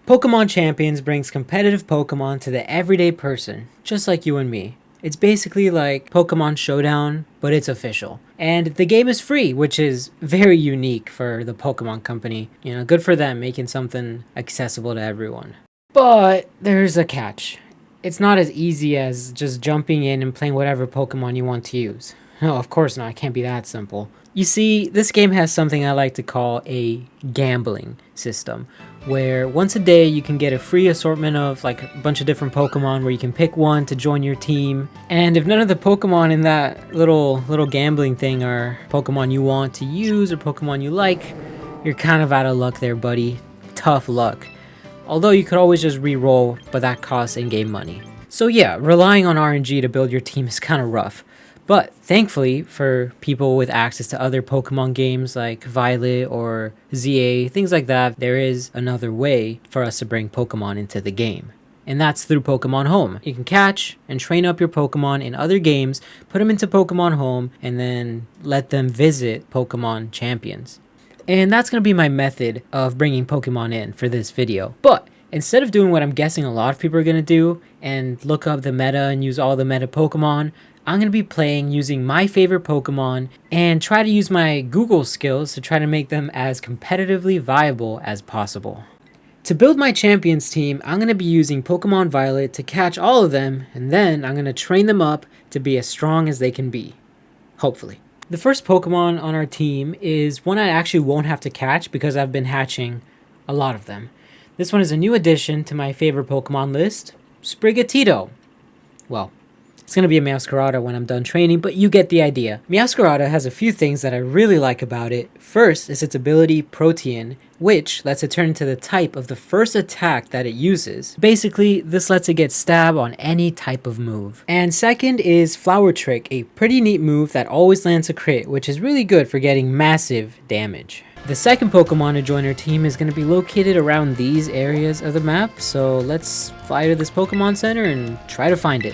Pokémon Champions brings competitive Pokémon to the everyday person, just like you and me. It's basically like Pokémon Showdown, but it's official. And the game is free, which is very unique for the Pokémon company. You know, good for them making something accessible to everyone. But there's a catch. It's not as easy as just jumping in and playing whatever Pokemon you want to use. No, of course not. It can't be that simple. You see, this game has something I like to call a gambling system, where once a day you can get a free assortment of like a bunch of different Pokemon where you can pick one to join your team. And if none of the Pokemon in that little gambling thing are Pokemon you want to use or Pokemon you like, you're kind of out of luck there, buddy. Tough luck. Although you could always just re-roll, but that costs in-game money. So yeah, relying on RNG to build your team is kind of rough. But thankfully, for people with access to other Pokemon games like Violet or ZA, things like that, there is another way for us to bring Pokemon into the game. And that's through Pokemon Home. You can catch and train up your Pokemon in other games, put them into Pokemon Home, and then let them visit Pokemon Champions. And that's going to be my method of bringing Pokemon in for this video. But instead of doing what I'm guessing a lot of people are going to do and look up the meta and use all the meta Pokemon, I'm going to be playing using my favorite Pokemon and try to use my Google skills to try to make them as competitively viable as possible. To build my champions team, I'm going to be using Pokemon Violet to catch all of them, and then I'm going to train them up to be as strong as they can be. Hopefully. The first Pokemon on our team is one I actually won't have to catch because I've been hatching a lot of them. This one is a new addition to my favorite Pokemon list, Sprigatito. Well, it's going to be a Meowscarada when I'm done training, but you get the idea. Meowscarada has a few things that I really like about it. First is its ability Protean, which lets it turn into the type of the first attack that it uses. Basically, this lets it get stab on any type of move. And second is Flower Trick, a pretty neat move that always lands a crit, which is really good for getting massive damage. The second Pokemon to join our team is going to be located around these areas of the map, so let's fly to this Pokemon Center and try to find it.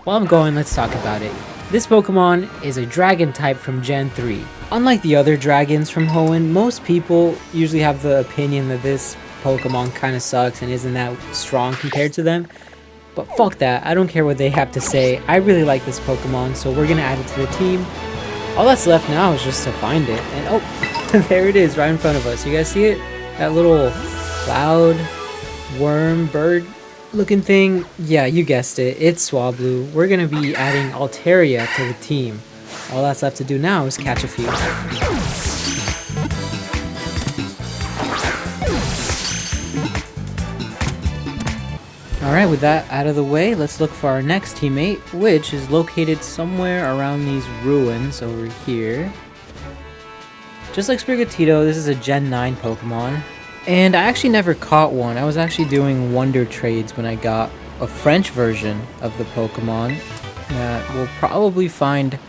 While I'm going, let's talk about it. This Pokemon is a dragon type from Gen 3. Unlike the other dragons from Hoenn, most people usually have the opinion that this Pokemon kind of sucks and isn't that strong compared to them. But fuck that, I don't care what they have to say. I really like this Pokemon, so we're gonna add it to the team. All that's left now is just to find it. And oh, there it is right in front of us. You guys see it? That little cloud, worm, bird looking thing? Yeah, you guessed it. It's Swablu. We're gonna be adding Altaria to the team. All that's left to do now is catch a few. Alright, with that out of the way, let's look for our next teammate, which is located somewhere around these ruins over here. Just like Sprigatito, this is a Gen 9 Pokemon. And I actually never caught one. I was actually doing wonder trades when I got a French version of the Pokemon that we'll probably find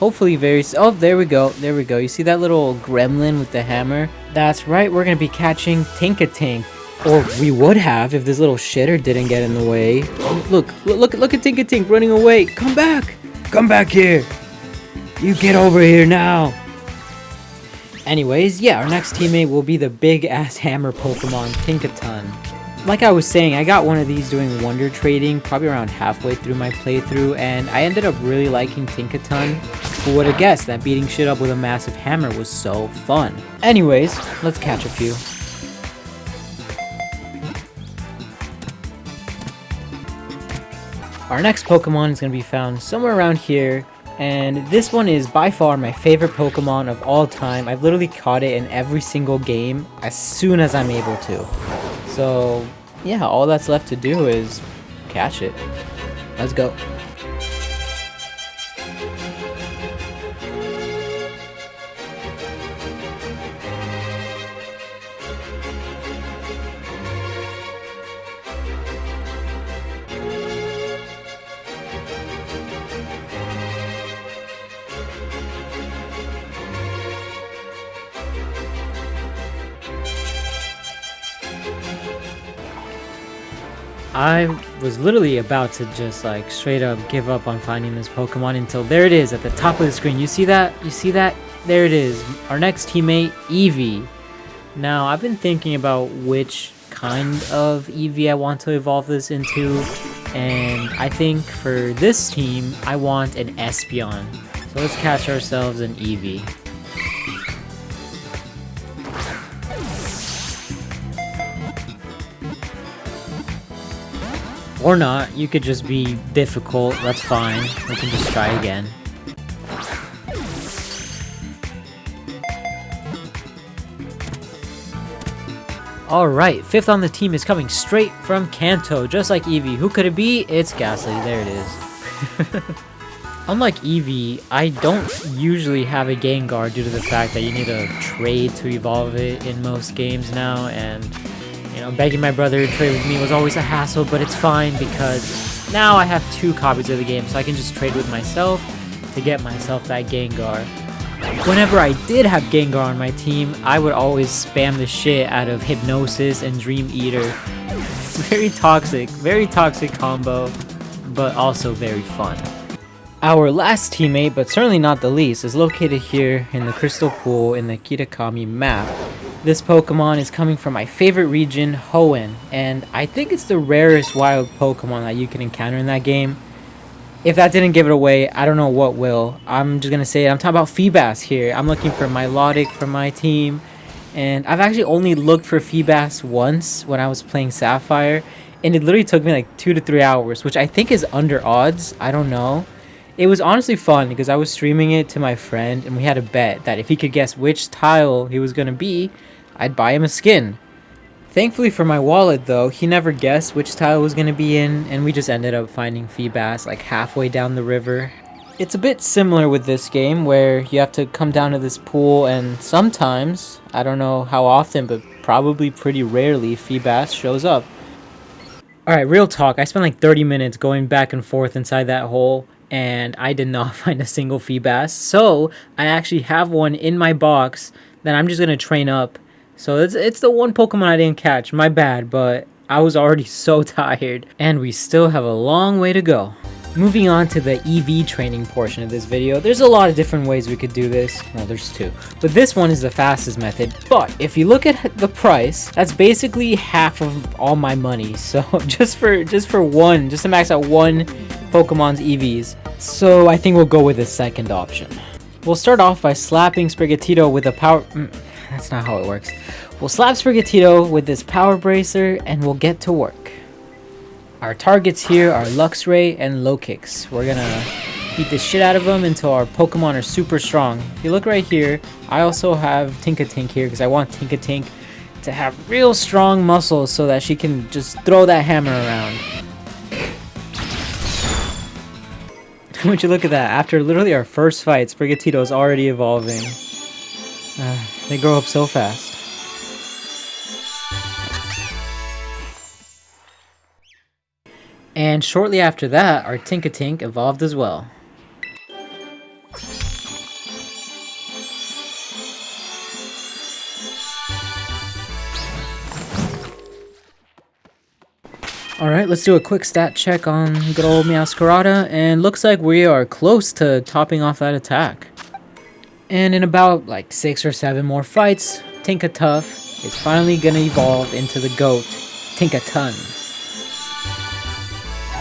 hopefully very soon. Oh, there we go. There we go. You see that little gremlin with the hammer? That's right. We're going to be catching Tinkatink. Or we would have if this little shitter didn't get in the way. Oh, look at Tinkatink running away. Come back. Come back here. You get over here now. Anyways, yeah, our next teammate will be the big-ass hammer Pokemon, Tinkaton. Like I was saying, I got one of these doing wonder trading probably around halfway through my playthrough, and I ended up really liking Tinkaton. Who would have guessed that beating shit up with a massive hammer was so fun? Anyways, let's catch a few. Our next Pokemon is going to be found somewhere around here. And this one is by far my favorite Pokemon of all time. I've literally caught it in every single game as soon as I'm able to. So yeah, all that's left to do is catch it. Let's go. I was literally about to just like straight up give up on finding this Pokemon until there it is at the top of the screen. You see that? You see that? There it is. Our next teammate, Eevee. Now, I've been thinking about which kind of Eevee I want to evolve this into. And I think for this team, I want an Espeon. So let's catch ourselves an Eevee. Or not, you could just be difficult, that's fine. We can just try again. Alright, 5th on the team is coming straight from Kanto, just like Eevee. Who could it be? It's Ghastly, there it is. Unlike Eevee, I don't usually have a Gengar due to the fact that you need a trade to evolve it in most games now, and you know, begging my brother to trade with me was always a hassle, but it's fine because now I have 2 copies of the game, so I can just trade with myself to get myself that Gengar. Whenever I did have Gengar on my team, I would always spam the shit out of Hypnosis and Dream Eater. It's very toxic combo, but also very fun. Our last teammate, but certainly not the least, is located here in the Crystal Pool in the Kitakami map. This Pokemon is coming from my favorite region, Hoenn, and I think it's the rarest wild Pokemon that you can encounter in that game. If that didn't give it away, I don't know what will. I'm just gonna say it. I'm talking about Feebas here. I'm looking for Milotic for my team, and I've actually only looked for Feebas once when I was playing Sapphire, and it literally took me like 2 to 3 hours, which I think is under odds. I don't know. It was honestly fun because I was streaming it to my friend, and we had a bet that if he could guess which tile he was gonna be, I'd buy him a skin. Thankfully for my wallet though, he never guessed which tile it was going to be in, and we just ended up finding Feebas like halfway down the river. It's a bit similar with this game where you have to come down to this pool, and sometimes, I don't know how often, but probably pretty rarely, Feebas shows up. Alright, real talk, I spent like 30 minutes going back and forth inside that hole, and I did not find a single Feebas, so I actually have one in my box that I'm just going to train up. So it's the one Pokemon I didn't catch, my bad, but I was already so tired, and we still have a long way to go. Moving on to the EV training portion of this video, there's a lot of different ways we could do this. Well, there's 2, but this one is the fastest method. But if you look at the price, that's basically half of all my money. So just to max out one Pokemon's EVs. So I think we'll go with the second option. We'll start off by slapping Sprigatito with a power... That's not how it works. We'll slap Sprigatito with this Power Bracer, and we'll get to work. Our targets here are Luxray and Lokix. We're gonna beat the shit out of them until our Pokemon are super strong. If you look right here, I also have Tinkatink here because I want Tinkatink to have real strong muscles so that she can just throw that hammer around. Would you look at that? After literally our first fight, Sprigatito is already evolving. They grow up so fast. And shortly after that, our Tinkatink evolved as well. Alright, let's do a quick stat check on good old Meowscarada, and looks like we are close to topping off that attack. And in about like 6 or 7 more fights, Tinkatuff is finally gonna evolve into the GOAT, Tinkatun.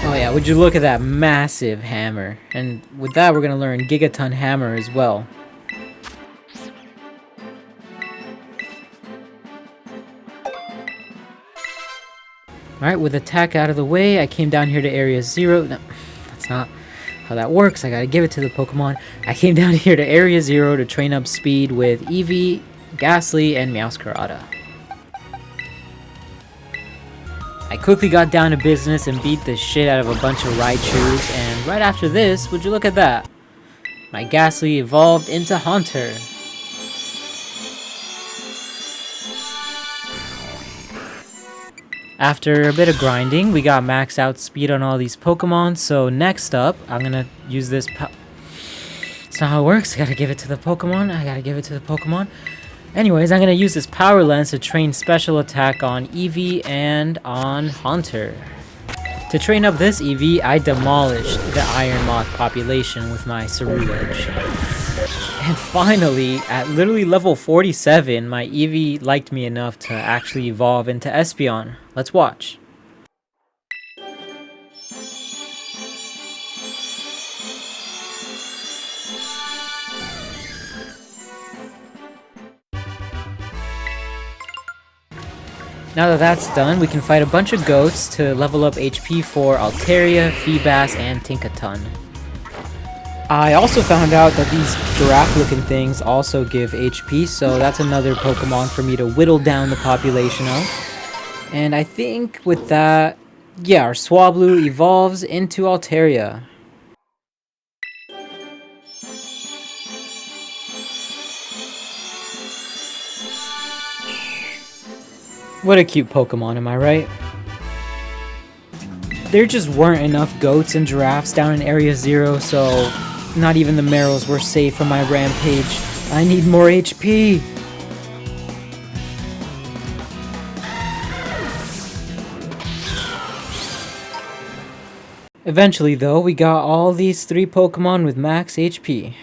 Oh yeah, would you look at that massive hammer. And with that, we're gonna learn Gigaton Hammer as well. Alright, with attack out of the way, I came down here to Area 0. No, that's not how that works. I gotta give it to the Pokemon. I came down here to Area 0 to train up speed with Eevee, Ghastly, and Meowscarada. I quickly got down to business and beat the shit out of a bunch of Raichus, and right after this, would you look at that? My Ghastly evolved into Haunter. After a bit of grinding, we got maxed out speed on all these Pokemon, so next up, I'm gonna use this It's not how it works, I gotta give it to the Pokemon. Anyways, I'm gonna use this Power Lens to train special attack on Eevee and on Haunter. To train up this Eevee, I demolished the Iron Moth population with my Ceruledge. And finally, at literally level 47, my Eevee liked me enough to actually evolve into Espeon. Let's watch. Now that that's done, we can fight a bunch of goats to level up HP for Altaria, Feebas, and Tinkaton. I also found out that these giraffe-looking things also give HP, so that's another Pokemon for me to whittle down the population of. And I think with that, yeah, our Swablu evolves into Altaria. What a cute Pokemon, am I right? There just weren't enough goats and giraffes down in Area 0, so not even the Marrows were safe from my rampage. I need more HP! Eventually though, we got all these 3 Pokemon with max HP.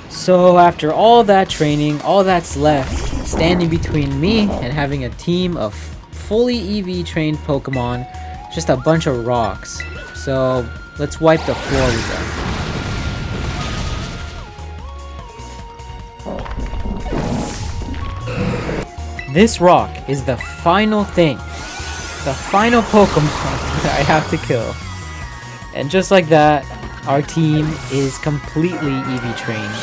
So after all that training, all that's left, standing between me and having a team of fully EV trained Pokemon, just a bunch of rocks. So let's wipe the floor with them. This rock is the final thing, the final Pokemon that I have to kill. And just like that, our team is completely EV trained.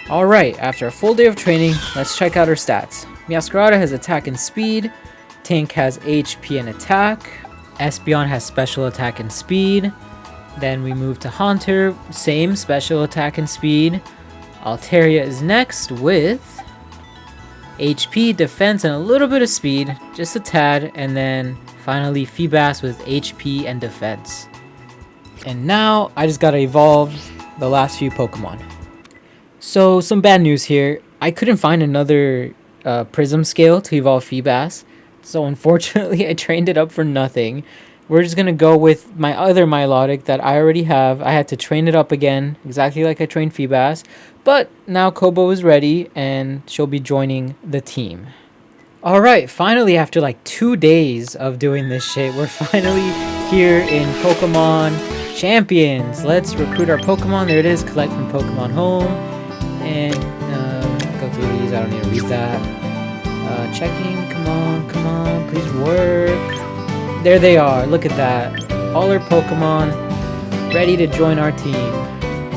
Alright, after a full day of training, let's check out our stats. Meowscarada has attack and speed, Tink has HP and attack, Espeon has special attack and speed, then we move to Haunter, same special attack and speed, Altaria is next with HP, defense, and a little bit of speed, just a tad, and then finally Feebas with HP and defense. And now I just gotta evolve the last few Pokemon. So some bad news here. I couldn't find another Prism scale to evolve Feebas, so unfortunately I trained it up for nothing. We're just gonna go with my other Milotic that I already have. I had to train it up again, exactly like I trained Feebas, but now Kobo is ready and she'll be joining the team. Alright, finally after like 2 days of doing this shit, we're finally here in Pokémon Champions. Let's recruit our Pokemon. There it is, collect from Pokemon Home. And go through these, I don't need to read that. Checking, come on, please work. There they are, look at that. All our Pokemon ready to join our team.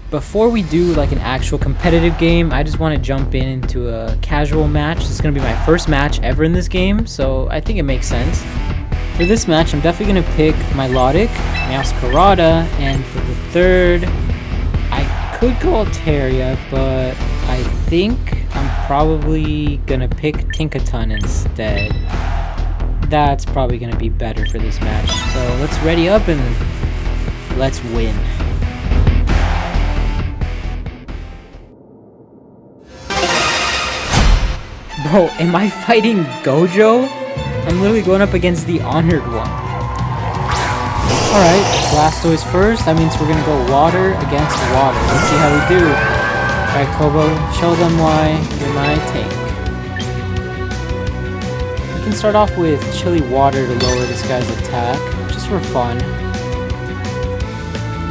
Before we do like an actual competitive game, I just want to jump into a casual match. This is going to be my first match ever in this game, so I think it makes sense. For this match, I'm definitely going to pick Milotic, Meowscarada, and for the third, I could go Altaria, but I think I'm probably going to pick Tinkaton instead. That's probably going to be better for this match. So let's ready up and let's win. Bro, am I fighting Gojo? I'm literally going up against the honored one. Alright, Blastoise first. That means we're going to go water against water. Let's see how we do. Alright, Kobo, show them why you're my tank. We can start off with chilly water to lower this guy's attack, just for fun.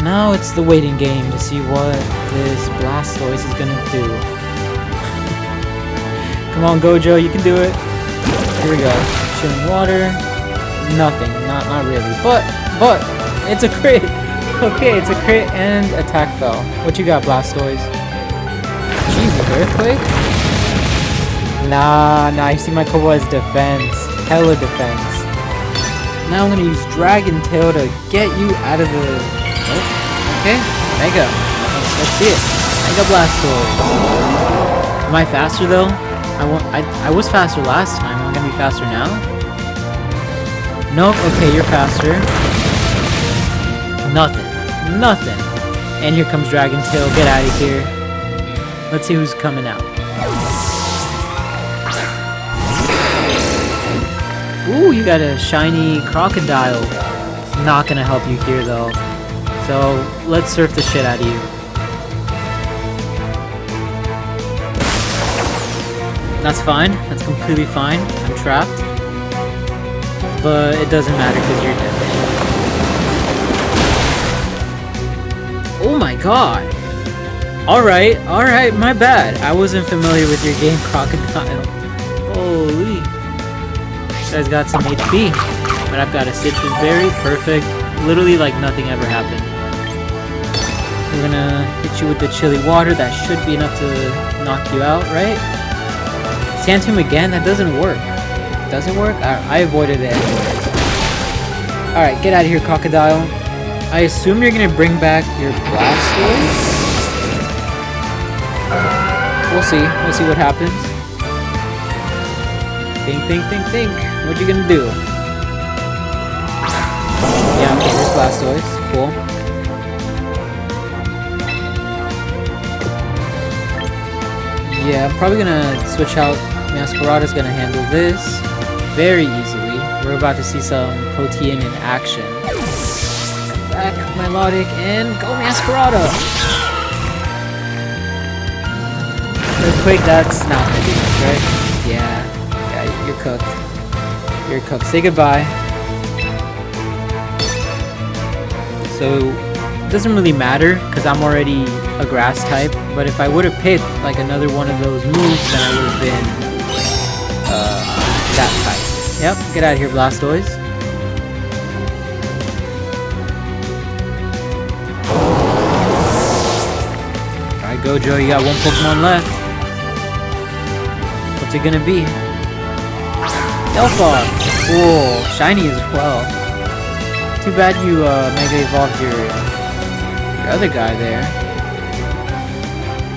Now it's the waiting game to see what this Blastoise is going to do. Come on, Gojo, you can do it. Here we go. Chilling water. Nothing. Not really. But it's a crit. Okay, it's a crit and attack fell. What you got, Blastoise? Jesus, earthquake? Nah, you see my Kobo has defense. Hella defense. Now I'm gonna use Dragon Tail to get you out of the... Oh, okay, Mega. Let's see it. Mega Blastoise. Am I faster though? I was faster last time. I'm gonna be faster now. Nope. Okay, you're faster. Nothing. And here comes Dragon Tail. Get out of here. Let's see who's coming out. Ooh, you got a shiny crocodile. It's not gonna help you here though. So let's surf the shit out of you. That's fine. That's completely fine. I'm trapped. But it doesn't matter because you're dead. Oh my god. Alright, my bad. I wasn't familiar with your game, Crocodile. Holy. This guy's got some HP. But I've got a Citrus Berry. Perfect. Literally like nothing ever happened. We're gonna hit you with the chilly water. That should be enough to knock you out, right? Sand Tomb again? That doesn't work. Does it work? I avoided it anyway. Alright, get out of here, Crocodile. I assume you're gonna bring back your Blastoise? We'll see. We'll see what happens. Think. What you gonna do? Yeah, okay, there's Blastoise. Cool. Yeah, I'm probably gonna switch out. Masquerada's gonna handle this very easily. We're about to see some Protean in action. Back Milotic and go Masquerada! Earthquake, that's not gonna do much, right? Yeah, you're cooked. You're cooked. Say goodbye. So, it doesn't really matter because I'm already a grass type, but if I would have picked like another one of those moves, then I would have been that type. Yep, get out of here, Blastoise. Alright, Gojo, you got one Pokemon left. What's it gonna be? Delphox! Cool, shiny as well. Too bad you Mega Evolved your other guy there.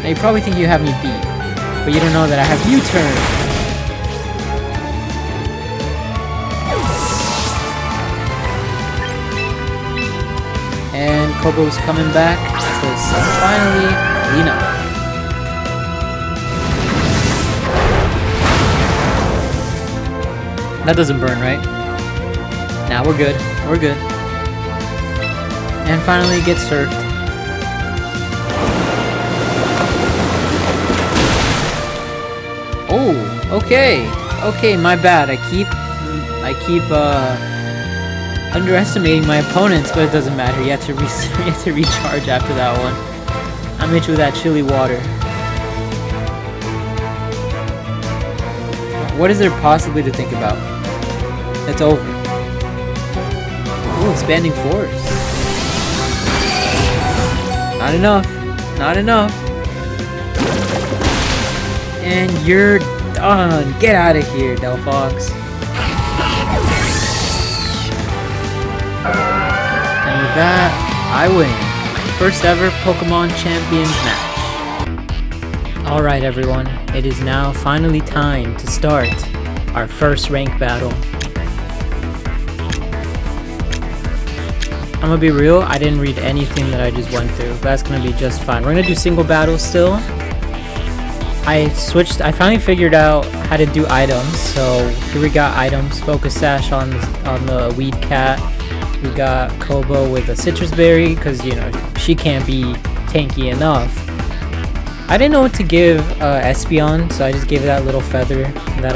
Now you probably think you have me beat, but you don't know that I have U-turn. And Kobo's coming back to finally clean up. That doesn't burn, right? Nah, we're good. We're good. And finally get surfed. Oh, okay. Okay, my bad. I keep underestimating my opponents, but it doesn't matter. You have to recharge after that one. I'm hit you with that chilly water. What is there possibly to think about? It's over. Ooh, expanding force. Not enough. Not enough. And you're done. Get out of here, Delphox. And with that, I win. First ever Pokémon Champions match. Alright everyone, it is now finally time to start our first rank battle. I'm gonna be real, I didn't read anything that I just went through, but that's gonna be just fine. We're gonna do single battles still. I finally figured out how to do items, so here we got items. Focus Sash on the Weed Cat. We got Kobo with a Citrus Berry, because, you know, she can't be tanky enough. I didn't know what to give Espeon, so I just gave it that little feather that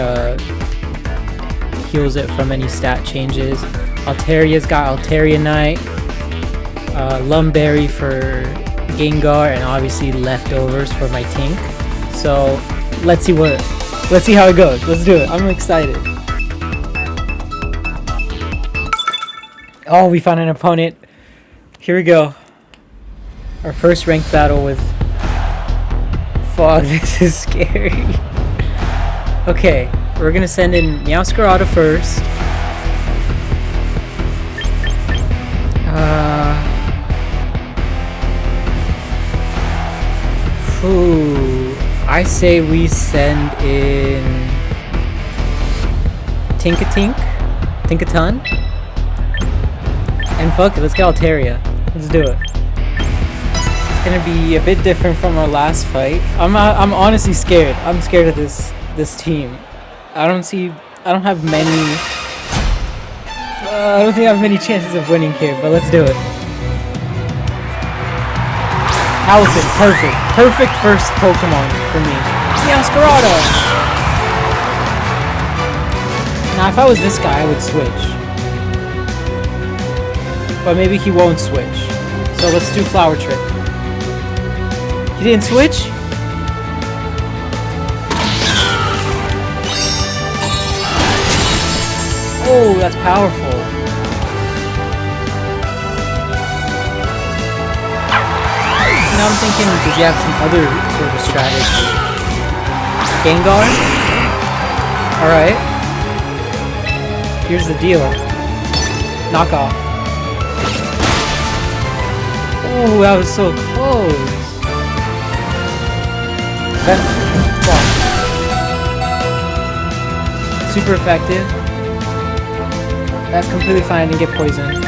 heals it from any stat changes. Alteria's got Alterianite, Lumberry for Gengar, and obviously leftovers for my Tink. So let's see how it goes. Let's do it. I'm excited. Oh, we found an opponent. Here we go. Our first ranked battle with Fog. This is scary. Okay, we're gonna send in Meowscarada first. I say we send in Tinkaton. And fuck it, let's get Altaria. Let's do it. It's gonna be a bit different from our last fight. I'm honestly scared. I'm scared of this team. I don't think I have many chances of winning here, but let's do it. Allison, perfect first Pokemon for me. Meowscarada! Now, if I was this guy, I would switch. But maybe he won't switch. So let's do Flower Trick. He didn't switch? Oh, that's powerful. Now I'm thinking, does he have some other sort of strategy? Gengar? Alright. Here's the deal. Knock off. Ooh, that was so close. Super effective. That's completely fine. I didn't get poisoned.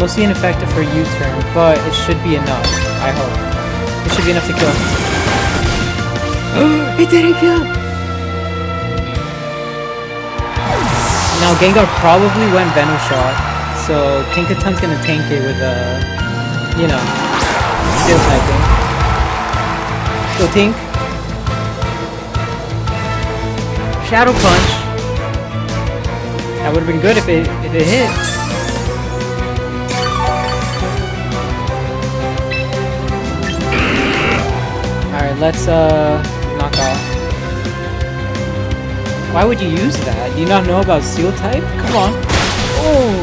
Mostly ineffective for U-turn, but it should be enough. I hope. It should be enough to kill him. It didn't kill! Now Gengar probably went Venom Shot, so Tinkaton's gonna tank it with you know, Steel typing. Go Tink. Shadow Punch. That would have been good if it hit. Alright, let's knock off. Why would you use that? Do you not know about Steel type? Come on. Oh.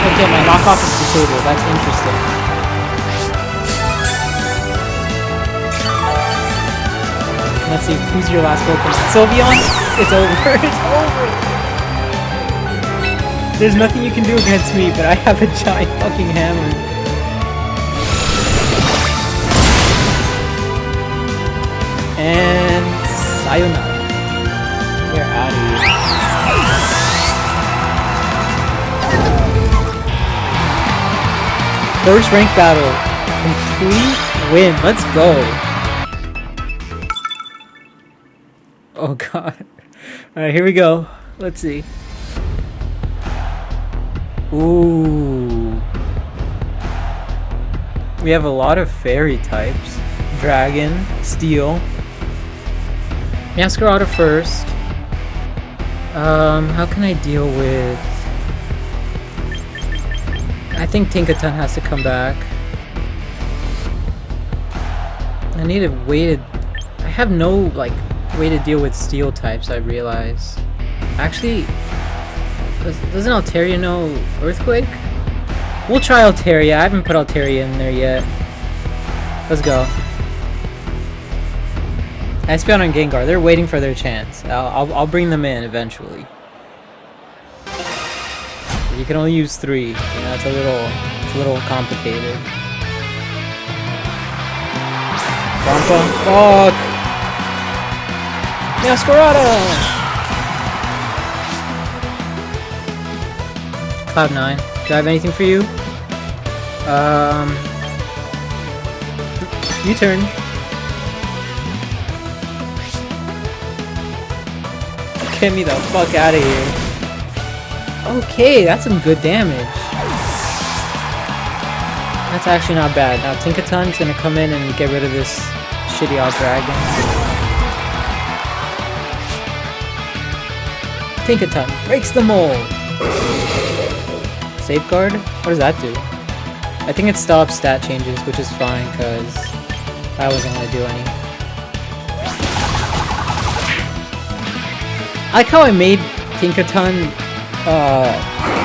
Okay, my knockoff is disabled. That's interesting. Let's see, who's your last Pokemon? Sylveon? It's over. It's over. There's nothing you can do against me, but I have a giant fucking hammer. And sayonara. We're out of here. First rank battle. Complete win. Let's go. Oh god. Alright, here we go. Let's see. Ooh. We have a lot of fairy types. Dragon, Steel. Masquerada first. How can I deal with... I think Tinkaton has to come back. I need a way to... I have no, like, way to deal with Steel types, I realize. Actually, doesn't Altaria know Earthquake? We'll try Altaria. I haven't put Altaria in there yet. Let's go. Espeon and Gengar, they're waiting for their chance. I'll bring them in eventually. You can only use 3. You know, it's a little complicated. Wampa, fuck! Masquerada! Cloud9, do I have anything for you? U-turn. Get me the fuck out of here. Okay, that's some good damage. That's actually not bad. Now Tinkaton's gonna come in and get rid of this shitty old dragon. Tinkaton breaks the mold. Safeguard? What does that do? I think it stops stat changes, which is fine because I wasn't gonna do any. I like how I made Tinkaton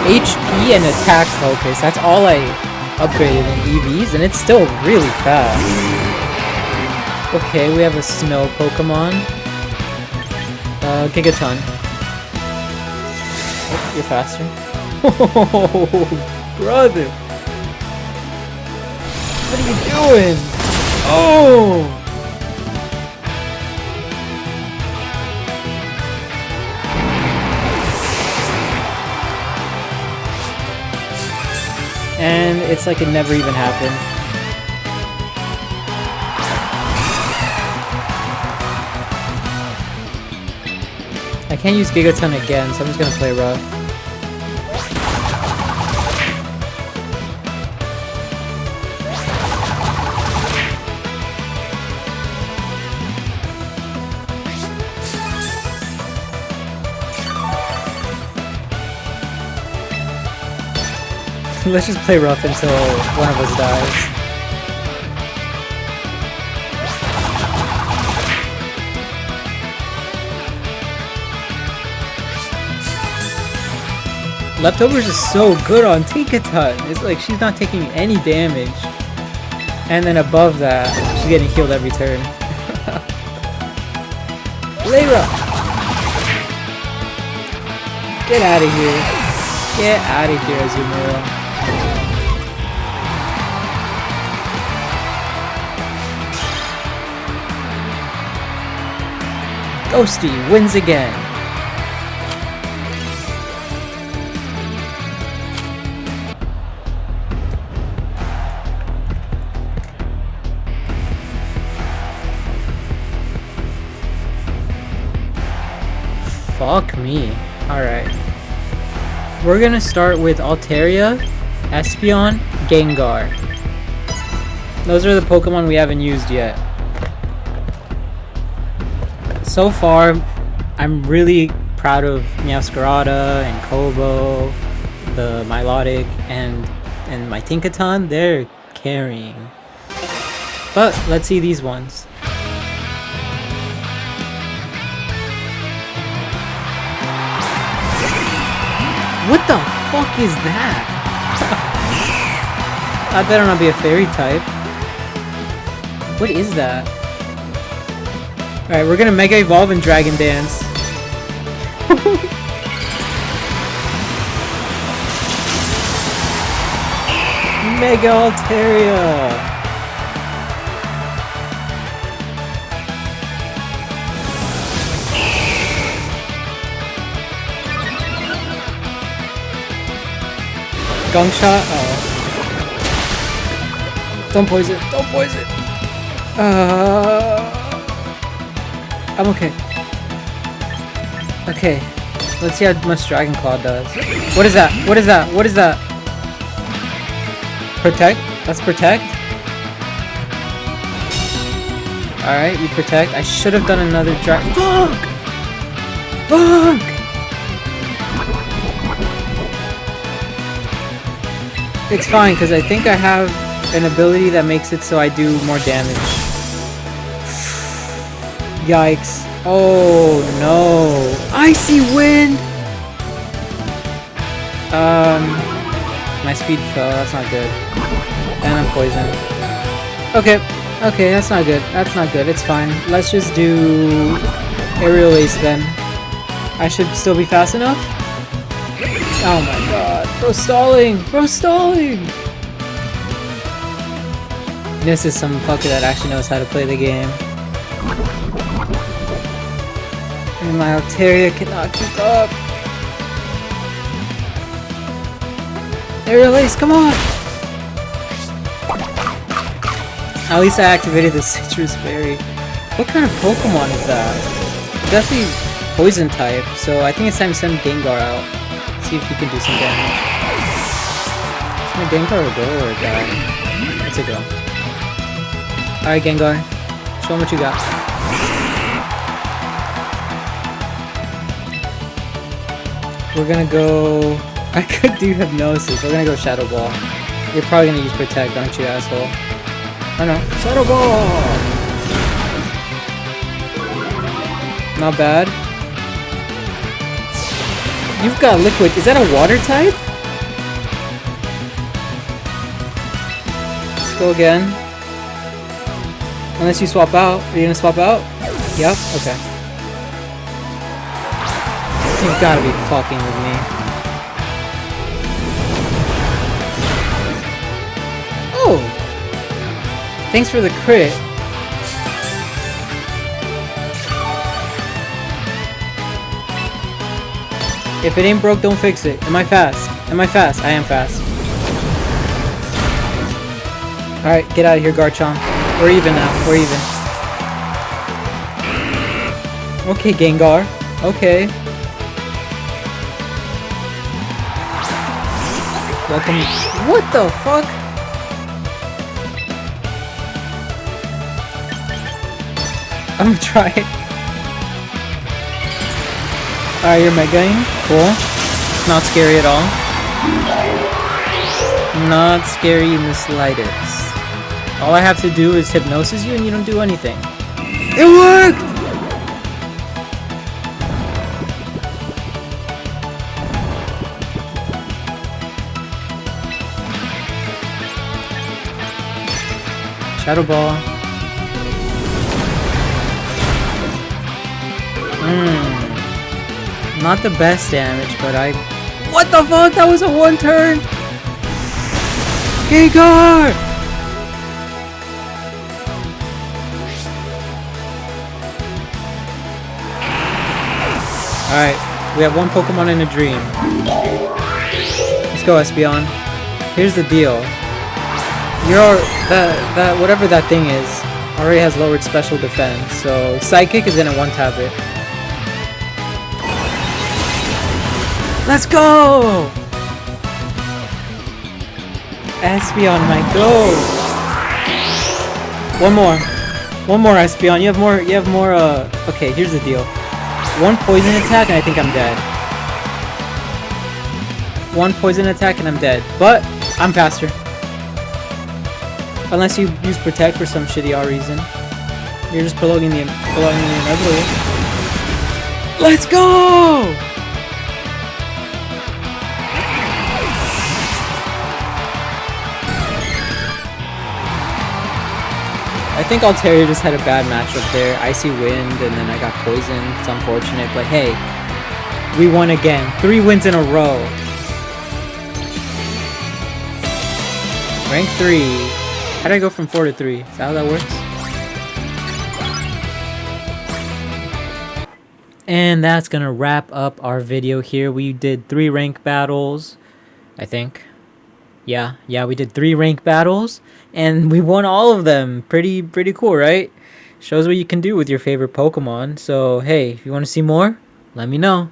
HP and attack focus. That's all I upgraded in EVs, and it's still really fast. Okay, we have a snow Pokemon. Gigaton. Oh, you're faster. Oh, brother! What are you doing? Oh! And it's like it never even happened. I can't use Gigaton again, so I'm just gonna play rough. Let's just play rough until one of us dies. Leftovers is so good on Tinkaton. It's like she's not taking any damage. And then above that, she's getting healed every turn. Layra! Get out of here. Get out of here, Azumarill. Ghosty wins again. Fuck me. Alright. We're gonna start with Altaria, Espeon, Gengar. Those are the Pokemon we haven't used yet. So far, I'm really proud of Meowscarada and Kobo, the Milotic, and my Tinkaton. They're carrying. But let's see these ones. What the fuck is that? That better not be a fairy type. What is that? Alright, we're gonna Mega Evolve and Dragon Dance. Mega Altaria! Gong shot? Oh. Don't poison. Don't poison. I'm okay. Okay. Let's see how much Dragon Claw does. What is that? What is that? What is that? Protect? That's protect? Alright, you protect. I should have done another Dragon. Fuck! Fuck! It's fine, because I think I have an ability that makes it so I do more damage. Yikes. Oh no. Icy Wind! My speed fell, that's not good. And I'm poisoned. Okay, okay, that's not good. That's not good, it's fine. Let's just do Aerial Ace then. I should still be fast enough? Oh my god. Bro stalling! Bro stalling! This is some fucker that actually knows how to play the game. And my Altaria cannot keep up. Aerial Ace, come on! At least I activated the Citrus Berry. What kind of Pokemon is that? Definitely poison type, so I think it's time to send Gengar out. See if he can do some damage. Is my Gengar a go or a guy? It's a go. Alright, Gengar. Show him what you got. We're gonna go... I could do Hypnosis. We're gonna go Shadow Ball. You're probably gonna use Protect, aren't you, asshole? Oh no. Shadow Ball! Not bad. You've got Liquid. Is that a water type? Let's go again. Unless you swap out. Are you gonna swap out? Yep. Okay. You've gotta be fucking with me. Oh! Thanks for the crit. If it ain't broke, don't fix it. Am I fast? Am I fast? I am fast. Alright, get out of here, Garchomp. We're even now. We're even. Okay, Gengar. Okay. Welcome. What the fuck? I'm gonna try it. Alright, you're Megaing. Cool. Not scary at all. Not scary in the slightest. All I have to do is hypnosis you and you don't do anything. It worked! Shadow Ball. Not the best damage, but I... What the fuck? That was a one turn! Gengar! Alright, we have one Pokemon in a dream. Let's go, Espeon. Here's the deal. That whatever that thing is already has lowered special defense, so Psychic is gonna one-tap it. Let's go! Espeon might go. One more Espeon. You have more okay, here's the deal. One poison attack and I think I'm dead. One poison attack and I'm dead. But I'm faster. Unless you use Protect for some shitty reason. You're just prolonging the inevitable. Let's go! I think Altaria just had a bad matchup there. Icy Wind, and then I got poisoned. It's unfortunate, but hey, we won again. 3 wins in a row. Rank 3. How did I go from 4 to 3? Is that how that works? And that's gonna wrap up our video here. We did 3 rank battles, I think. Yeah, we did 3 rank battles, and we won all of them. Pretty cool, right? Shows what you can do with your favorite Pokemon. So, hey, if you want to see more, let me know.